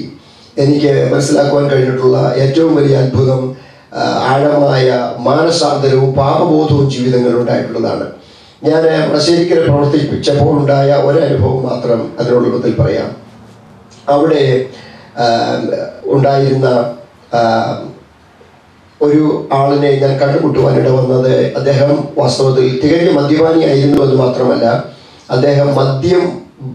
എനിക്ക് മനസ്സിലാക്കുവാൻ കഴിഞ്ഞിട്ടുള്ള ഏറ്റവും വലിയ അത്ഭുതം ആഴമായ മാനസാന്തരവും പാപബോധവും ജീവിതങ്ങളിൽ ഉണ്ടായിട്ടുള്ളതാണ്. ഞാൻ വടശ്ശേരിക്കര പ്രവർത്തിപ്പിച്ചപ്പോൾ ഉണ്ടായ ഒരനുഭവം മാത്രം അതിനോടുള്ളതിൽ പറയാം. അവിടെ ഉണ്ടായിരുന്ന ഒരു ആളിനെ ഞാൻ കണ്ടുമുട്ടുവാനിട വന്നത്, അദ്ദേഹം വാസ്തവത്തിൽ തികഞ്ഞ മദ്യപാനിയായിരുന്നു എന്ന് മാത്രമല്ല, അദ്ദേഹം മദ്യം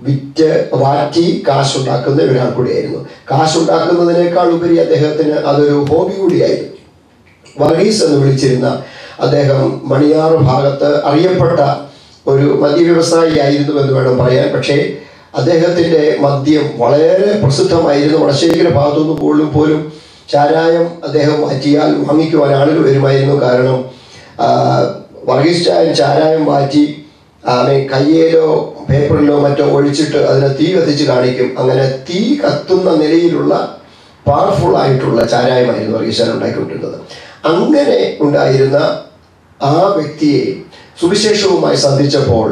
വിറ്റ് വാറ്റി കാശുണ്ടാക്കുന്ന ഒരാൾ കൂടിയായിരുന്നു. കാശുണ്ടാക്കുന്നതിനേക്കാൾ ഉപരി അദ്ദേഹത്തിന് അതൊരു ഹോബി കൂടിയായിരുന്നു. വർഗീസ് എന്ന് വിളിച്ചിരുന്ന അദ്ദേഹം മണിയാറ് ഭാഗത്ത് അറിയപ്പെട്ട ഒരു മദ്യവ്യവസായി ആയിരുന്നു എന്ന് വേണം പറയാൻ. പക്ഷേ അദ്ദേഹത്തിൻ്റെ മദ്യം വളരെ പ്രസിദ്ധമായിരുന്നു. വടശ്ശേരിക്കര ഭാഗത്തുനിന്ന് പോലും ചാരായം അദ്ദേഹം വാറ്റിയാൽ വാങ്ങിക്കുവാൻ ആളുകൾ വരുമായിരുന്നു. കാരണം വർഗീസ് ചാരായം വാറ്റി കയ്യിലോ പേപ്പറിലോ മറ്റോ ഒഴിച്ചിട്ട് അതിനെ തീ കത്തിച്ച് കാണിക്കും. അങ്ങനെ തീ കത്തുന്ന നിലയിലുള്ള പവർഫുൾ ആയിട്ടുള്ള ചാരായമായിരുന്നു വർഗീസ് ഉണ്ടാക്കിക്കൊണ്ടിരുന്നത്. അങ്ങനെ ഉണ്ടായിരുന്ന ആ വ്യക്തിയെ സുവിശേഷവുമായി സന്ധിച്ചപ്പോൾ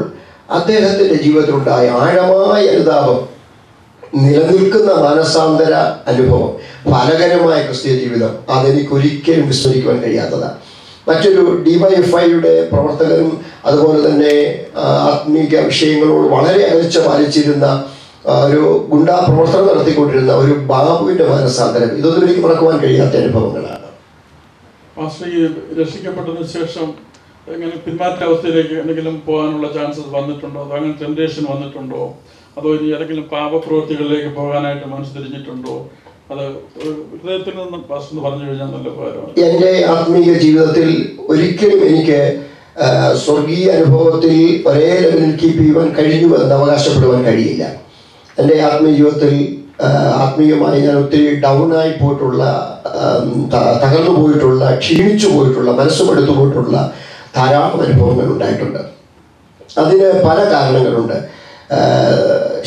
അദ്ദേഹത്തിൻ്റെ ജീവിതത്തിലുണ്ടായ ആഴമായ അനുതാപം, നിലനിൽക്കുന്ന മാനസാന്തര അനുഭവം, ഫലകരമായ ക്രിസ്തീയ ജീവിതം അതെനിക്കൊരിക്കലും വിസ്മരിക്കുവാൻ കഴിയാത്തതാണ്. മറ്റൊരു DYFIയുടെ പ്രവർത്തകരും അതുപോലെ തന്നെ ആത്മീക വിഷയങ്ങളോട് വളരെ അകൽച്ച പാലിച്ചിരുന്ന ഒരു ഗുണ്ടാ പ്രവർത്തനം നടത്തിക്കൊണ്ടിരുന്ന ഒരു ബാബുവിൻ്റെ മാനസാന്തരം, ഇതൊന്നും എനിക്ക് മറക്കുവാൻ കഴിയാത്ത അനുഭവങ്ങളാണ്. രക്ഷിക്കപ്പെട്ടതിന് ശേഷം എങ്ങനെ പിന്മാറ്റാവസ്ഥയിലേക്ക് എന്തെങ്കിലും പോകാനുള്ള ചാൻസസ് വന്നിട്ടുണ്ടോ? അതോ അങ്ങനെ ടെംപ്റ്റേഷൻ വന്നിട്ടുണ്ടോ? അതോ ഇനി ഏതെങ്കിലും പാപപ്രവൃത്തികളിലേക്ക് പോകാനായിട്ട് മനസ്സ് തിരിഞ്ഞിട്ടുണ്ടോ? അത് ഹൃദയത്തിൽ നിന്ന് പാസ്റ്റർ പറഞ്ഞു കഴിഞ്ഞാൽ നല്ല ഉപകാരമാണ്. എൻ്റെ ആത്മീയ ജീവിതത്തിൽ ഒരിക്കലും എനിക്ക് സ്വർഗീയ അനുഭവത്തിൽ ഒരേ ലെവലിൽ കീപ്പ് ചെയ്യുവാൻ കഴിഞ്ഞു എന്ന് അവകാശപ്പെടുവാൻ കഴിയില്ല. എൻ്റെ ആത്മീയ ജീവിതത്തിൽ ആത്മീയമായി ഞാൻ ഒത്തിരി ഡൗണായി പോയിട്ടുള്ള, തകർന്നു പോയിട്ടുള്ള, ക്ഷീണിച്ചു പോയിട്ടുള്ള, മനസ്സുമെടുത്തു പോയിട്ടുള്ള ധാരാളം അനുഭവങ്ങൾ ഉണ്ടായിട്ടുണ്ട്. അതിന് പല കാരണങ്ങളുണ്ട്.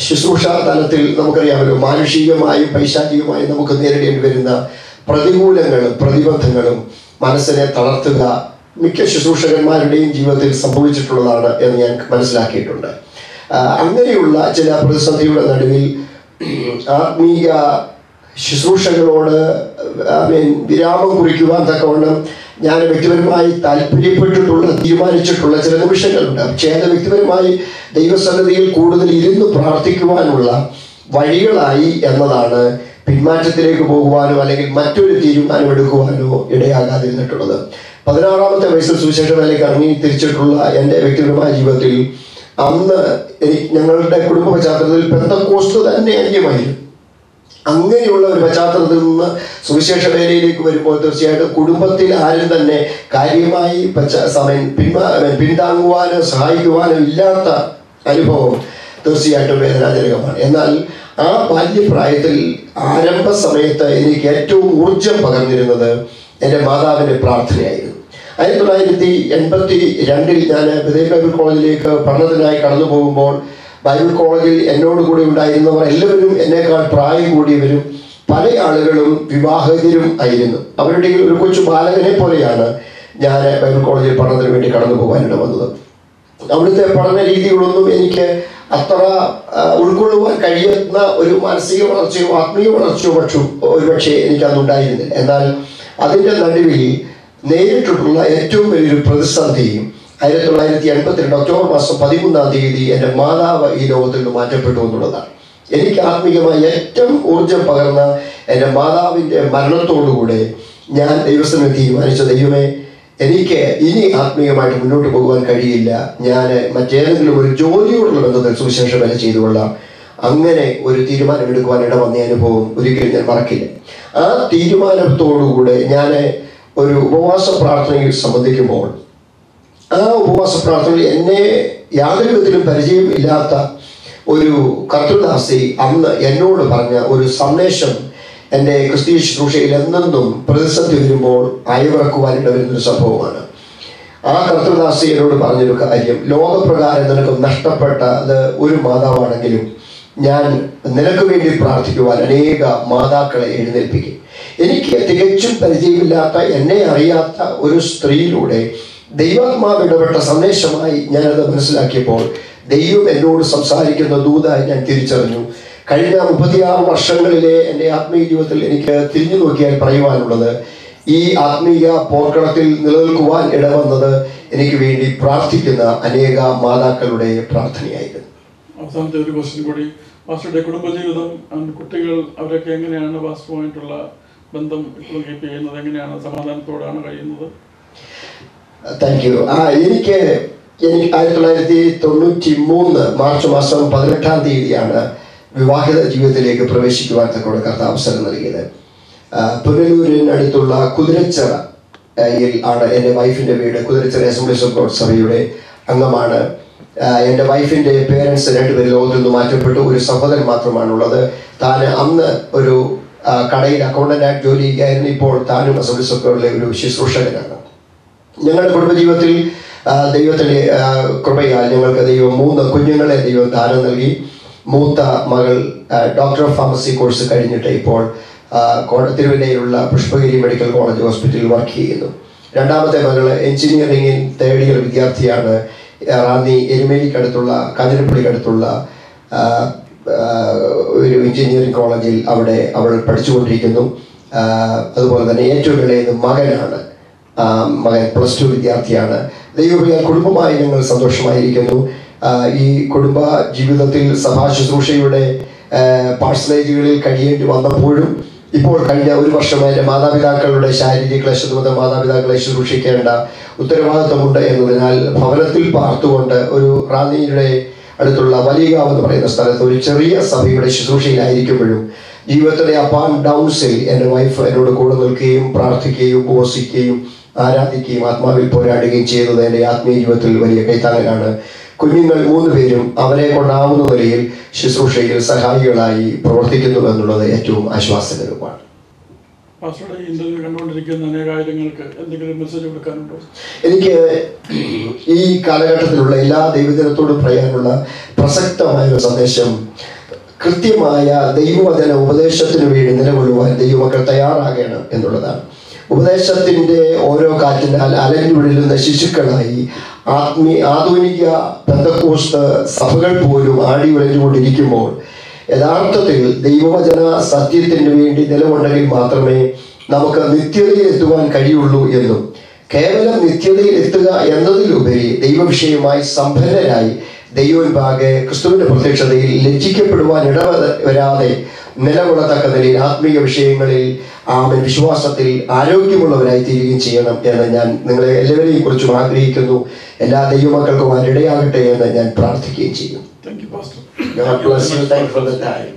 ശുശ്രൂഷാ തലത്തിൽ നമുക്കറിയാമല്ലോ, മാനുഷികമായും പൈശാചികമായും നമുക്ക് നേരിടേണ്ടി വരുന്ന പ്രതികൂലങ്ങളും പ്രതിബന്ധങ്ങളും മനസ്സിനെ തളർത്തുക മിക്ക ശുശ്രൂഷകന്മാരുടെയും ജീവിതത്തിൽ സംഭവിച്ചിട്ടുള്ളതാണ് എന്ന് ഞാൻ മനസ്സിലാക്കിയിട്ടുണ്ട്. അങ്ങനെയുള്ള ചില പ്രതിസന്ധിയുടെ നടുവിൽ ആത്മീയ ശുശ്രൂഷകളോട് വിരാമം കുറിക്കുവാൻ തക്കവണ്ണം ഞാൻ വ്യക്തിപരമായി തീരുമാനിച്ചിട്ടുള്ള ചില നിമിഷങ്ങളുണ്ട്. പക്ഷേ അത് വ്യക്തിപരമായി ദൈവസന്നിധിയിൽ കൂടുതൽ ഇരുന്ന് പ്രാർത്ഥിക്കുവാനുള്ള വഴികളായി എന്നതാണ് പിന്മാറ്റത്തിലേക്ക് പോകുവാനോ അല്ലെങ്കിൽ മറ്റൊരു തീരുമാനം എടുക്കുവാനോ ഇടയാകാതിരുന്നിട്ടുള്ളത്. 16-ാമത്തെ വയസ്സിൽ സുവിശേഷ വേലയ്ക്ക് ഇറങ്ങി തിരിച്ചിട്ടുള്ള എൻ്റെ വ്യക്തിപരമായ ജീവിതത്തിൽ അന്ന് ഞങ്ങളുടെ കുടുംബ പശ്ചാത്തലത്തിൽ പെന്തക്കോസ്ത് തന്നെ അന്യമായിരുന്നു. അങ്ങനെയുള്ള ഒരു പശ്ചാത്തലത്തിൽ നിന്ന് സുവിശേഷ വേലയിലേക്ക് വരുമ്പോൾ തീർച്ചയായിട്ടും കുടുംബത്തിൽ ആരും തന്നെ കാര്യമായി പിന്താങ്ങുവാനോ സഹായിക്കുവാനോ ഇല്ലാത്ത അനുഭവം തീർച്ചയായിട്ടും വേദനാജനകമാണ്. എന്നാൽ ആ ബാല്യപ്രായത്തിൽ ആരംഭ സമയത്ത് എനിക്ക് ഏറ്റവും ഊർജം പകർന്നിരുന്നത് എൻ്റെ മാതാവിൻ്റെ പ്രാർത്ഥനയായിരുന്നു. 1982 ഞാൻ ബദേൽ ബൈബിൾ കോളേജിലേക്ക് പഠനത്തിനായി കടന്നു പോകുമ്പോൾ ബൈബിൾ കോളേജിൽ എന്നോട് കൂടി ഉണ്ടായിരുന്നവർ എല്ലാവരും എന്നേക്കാൾ പ്രായം കൂടിയവരും പല ആളുകളും വിവാഹിതരും ആയിരുന്നു. അവരുടെ ഒരു കൊച്ചു ബാലകനെ പോലെയാണ് ഞാൻ ബൈബിൾ കോളേജിൽ പഠനത്തിന് വേണ്ടി കടന്നു പോകാനിട വന്നത്. അവിടുത്തെ പഠന രീതികളൊന്നും എനിക്ക് അത്ര ഉൾക്കൊള്ളുവാൻ കഴിയുന്ന ഒരു മാനസിക വളർച്ചയോ ആത്മീയ വളർച്ചയോ ഒരുപക്ഷെ എനിക്കന്നുണ്ടായിരുന്നില്ല. എന്നാൽ അതിൻ്റെ നടുവിൽ നേരിട്ടിട്ടുള്ള ഏറ്റവും വലിയൊരു പ്രതിസന്ധി 1982 ഒക്ടോബർ മാസം 13-ാം തീയതി എൻ്റെ മാതാവ് ഈ ലോകത്തിൽ നിന്ന് മാറ്റപ്പെട്ടു എന്നുള്ളതാണ്. എനിക്ക് ആത്മീയമായി ഏറ്റവും ഊർജം പകർന്ന എൻ്റെ മാതാവിൻ്റെ മരണത്തോടുകൂടെ ഞാൻ ദൈവസ്ഥനെ തീരുമാനിച്ച, ദൈവമേ, എനിക്ക് ഇനി ആത്മീയമായിട്ട് മുന്നോട്ട് പോകുവാൻ കഴിയില്ല, ഞാൻ മറ്റേതെങ്കിലും ഒരു ജോലിയോടുള്ള ബന്ധത്തിൽ സുവിശേഷ വേല ചെയ്തുകൊള്ളാം. അങ്ങനെ ഒരു തീരുമാനം എടുക്കുവാൻ ഇടവന്ന അനുഭവം ഒരിക്കലും ഞാൻ മറക്കില്ല. ആ തീരുമാനത്തോടുകൂടെ ഞാൻ ഒരു ഉപവാസ പ്രാർത്ഥനയിൽ സംബന്ധിക്കുമ്പോൾ ആ ഉപവാസ പ്രാർത്ഥനയിൽ എന്നെ യാതൊരു വിധത്തിലും പരിചയമില്ലാത്ത ഒരു കർത്തൃദാസി അന്ന് എന്നോട് പറഞ്ഞ ഒരു സന്ദേശം എൻ്റെ ക്രിസ്തീയ ശുശ്രൂഷയിൽ എന്നെന്നും പ്രതിസന്ധി വരുമ്പോൾ അയവിറക്കുവാനിട വരുന്നൊരു സംഭവമാണ്. ആ കർത്തൃദാസി എന്നോട് പറഞ്ഞൊരു കാര്യം, ലോകപ്രകാരം നിനക്ക് നഷ്ടപ്പെട്ടത് ഒരു മാതാവാണെങ്കിലും ഞാൻ നിനക്ക് വേണ്ടി പ്രാർത്ഥിക്കുവാൻ അനേക മാതാക്കളെ എഴുന്നേൽപ്പിക്കും. എനിക്ക് തികച്ചും പരിചയമില്ലാത്ത, എന്നെ അറിയാത്ത ഒരു സ്ത്രീയിലൂടെ ദൈവാത്മാവ് ഇടപെട്ട സന്ദേശമായി ഞാനത് മനസ്സിലാക്കിയപ്പോൾ ദൈവം എന്നോട് സംസാരിക്കുന്ന ദൂതായി ഞാൻ തിരിച്ചറിഞ്ഞു. കഴിഞ്ഞ 36 വർഷങ്ങളിലെ എൻ്റെ ആത്മീയ ജീവിതത്തിൽ എനിക്ക് തിരിഞ്ഞു നോക്കിയാൽ പറയുവാനുള്ളത്, ഈ ആത്മീയ പോർക്കളത്തിൽ നിലനിൽക്കുവാൻ ഇടവന്നത് എനിക്ക് വേണ്ടി പ്രാർത്ഥിക്കുന്ന അനേക മാതാക്കളുടെ പ്രാർത്ഥനയായിരുന്നു. അവസാനത്തെ ഒരു ക്വസ്റ്റ്യൻ കൂടി, പാസ്റ്ററുടെ കുടുംബജീവിതം, കുട്ടികൾ, അവരൊക്കെ എങ്ങനെയാണ് പാസ്റ്ററുമായിട്ടുള്ള ബന്ധം ഇപ്പോൾ കീപ്പ് ചെയ്യുന്നത്? എങ്ങനെയാണ് സമാധാനത്തോടാണ് കഴിയുന്നത്? Thank you. എനിക്ക് 1993 മാർച്ച് മാസം 18-ാം തീയതിയാണ് വിവാഹിത ജീവിതത്തിലേക്ക് പ്രവേശിക്കുവാൻ തക്കോടെ കർത്താവ് അവസരം നൽകിയത്. പുനലൂരിനടുത്തുള്ള കുതിരച്ചിറയിൽ ആണ് എൻ്റെ വൈഫിൻ്റെ വീട്. കുതിരച്ചിറ അസംബ്ലീസ് ഓഫ് ഗോഡ് സഭയുടെ അംഗമാണ്. എൻ്റെ വൈഫിൻ്റെ പേരൻസ് 2 പേര് ലോകത്തിൽ നിന്ന് മാറ്റപ്പെട്ടു. ഒരു സഹോദരൻ മാത്രമാണുള്ളത്. താൻ അന്ന് ഒരു കടയിൽ അക്കൗണ്ടൻ്റായിട്ട് ജോലി ചെയ്യുകയായിരുന്നു. ഇപ്പോൾ താനും അസംബ്ലീസ് ഓഫ് ഗോഡിലെ ഒരു ശുശ്രൂഷകനാണ്. ഞങ്ങളുടെ കുടുംബജീവിതത്തിൽ ദൈവത്തിൻ്റെ കൃപയാൽ ഞങ്ങൾക്ക് ദൈവം 3 കുഞ്ഞുങ്ങളെ ദൈവം ദാനം നൽകി. മൂത്ത മകൾ ഡോക്ടർ ഓഫ് ഫാർമസി കോഴ്സ് കഴിഞ്ഞിട്ട് ഇപ്പോൾ തിരുവല്ലയിലുള്ള പുഷ്പഗിരി മെഡിക്കൽ കോളേജ് ഹോസ്പിറ്റലിൽ വർക്ക് ചെയ്യുന്നു. രണ്ടാമത്തെ മകൾ എഞ്ചിനീയറിംഗിൽ 3rd ഇയർ വിദ്യാർത്ഥിയാണ്. റാന്നി എരുമേലിക്കടുത്തുള്ള കാഞ്ഞിരപ്പള്ളിക്കടുത്തുള്ള ഒരു എഞ്ചിനീയറിംഗ് കോളേജിൽ അവൾ പഠിച്ചുകൊണ്ടിരിക്കുന്നു. അതുപോലെ തന്നെ ഏറ്റവും ഇളയത് മകനാണ്. മകൻ +2 വിദ്യാർത്ഥിയാണ്. ദൈവപ്രിയ കുടുംബമായി ഞങ്ങൾ സന്തോഷമായിരിക്കുന്നു. ഈ കുടുംബ ജീവിതത്തിൽ സഭാ ശുശ്രൂഷയുടെ പാഴ്സലേജുകളിൽ കഴിയേണ്ടി വന്നപ്പോഴും ഇപ്പോൾ കഴിഞ്ഞ 1 വർഷമായി മാതാപിതാക്കളുടെ ശാരീരിക ക്ലേശത മാതാപിതാക്കളെ ശുശ്രൂഷിക്കേണ്ട ഉത്തരവാദിത്വമുണ്ട് എന്നതിനാൽ ഭവനത്തിൽ പാർത്തുകൊണ്ട് ഒരു റാന്നിയുടെ അടുത്തുള്ള വലിയകാവ് എന്ന് പറയുന്ന സ്ഥലത്ത് ഒരു ചെറിയ സഭയുടെ ശുശ്രൂഷയിലായിരിക്കുമ്പോഴും ജീവിതത്തിലെ അപ്പ് ആൻഡ് ഡൗൺസിൽ എൻ്റെ വൈഫ് എന്നോട് കൂടെ നിൽക്കുകയും പ്രാർത്ഥിക്കുകയും ഉപവസിക്കുകയും ആരാധിക്കുകയും ആത്മാവിൽ പോരാടുകയും ചെയ്തത് എൻ്റെ ആത്മീയ ജീവിതത്തിൽ വലിയ കൈത്താങ്ങലാണ്. കുഞ്ഞുങ്ങൾ 3 പേരും അവരെ കൊണ്ടാവുന്ന നിലയിൽ ശുശ്രൂഷയിൽ സഹായികളായി പ്രവർത്തിക്കുന്നു എന്നുള്ളത് ഏറ്റവും ആശ്വാസകരമാണ്. എനിക്ക് ഈ കാലഘട്ടത്തിലുള്ള എല്ലാ ദൈവജനത്തോടും പറയാനുള്ള പ്രസക്തമായ ഒരു സന്ദേശം, കൃത്യമായ ദൈവവചന ഉപദേശത്തിന് വേണ്ടി നിലകൊള്ളുവാൻ ദൈവമക്കൾ തയ്യാറാകണം എന്നുള്ളതാണ്. ഉപദേശത്തിൻ്റെ ഓരോ കാറ്റിനാൽ അലഞ്ഞു വീഴുന്ന ശിശുക്കളായി ആധുനിക പെന്തക്കോസ്ത് സഭകൾ പോലും ആടി ഉലഞ്ഞുകൊണ്ടിരിക്കുമ്പോൾ യഥാർത്ഥത്തിൽ ദൈവവചന സത്യത്തിന് വേണ്ടി നിലകൊണ്ടെങ്കിൽ മാത്രമേ നമുക്ക് നിത്യതയിൽ എത്തുവാൻ കഴിയുള്ളൂ എന്നും കേവലം നിത്യതയിൽ എത്തുക എന്നതിലുപരി ദൈവവിഷയമായി സമ്പന്നരായി ദൈവവിഭാഗെ ക്രിസ്തുവിൻ്റെ പ്രത്യക്ഷതയിൽ ലജ്ജിക്കപ്പെടുവാൻ ഇടവരാതെ നിലകൊള്ളത്തക്ക നിലയിൽ ആത്മീയ വിഷയങ്ങളിൽ വിശ്വാസത്തിൽ ആരോഗ്യമുള്ളവരായി തീരുകയും ചെയ്യണം എന്ന് ഞാൻ നിങ്ങളെ എല്ലാവരെയും കുറിച്ചും ആഗ്രഹിക്കുന്നു. എല്ലാ ദൈവമക്കൾക്കും അതിനിടയാകട്ടെ എന്ന് ഞാൻ പ്രാർത്ഥിക്കുകയും ചെയ്യും. Thank you, Pastor. God bless you. Thank you for the time.